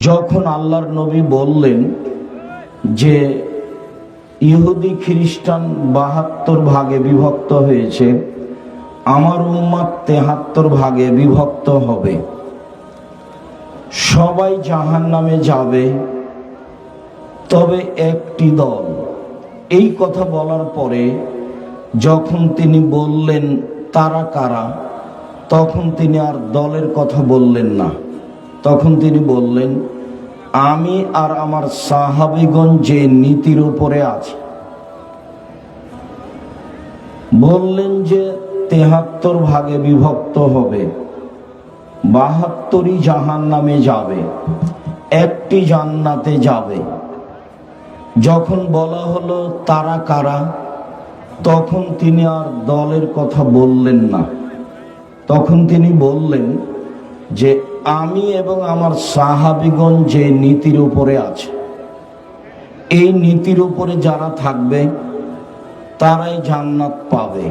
যখন আল্লাহর নবী বললেন যে ইহুদি খ্রিস্টান ৭২ ভাগে বিভক্ত হয়েছে, আমার উম্মত ৭৩ ভাগে বিভক্ত হবে, সবাই জাহান্নামে যাবে, তবে একটি দল। এই কথা বলার পরে যখন তিনি বললেন তারা কারা, তখন তিনি আর দলের কথা বললেন না। তখন তিনি বললেন, আমি আর আমার সাহাবীগণ যে নীতির উপরে আছে। বললেন যে ৭৩ ভাগে বিভক্ত হবে, ৭২ই জাহান্নামে যাবে, একটি জান্নাতে যাবে। যখন বলা হলো তারা কারা, তখন তিনি আর দলের কথা বললেন না। তখন তিনি বললেন যে আমি এবং আমার সাহাবীগণ যে নীতির উপরে আছে, এই নীতির উপরে যারা থাকবে তারাই জান্নাত পাবে।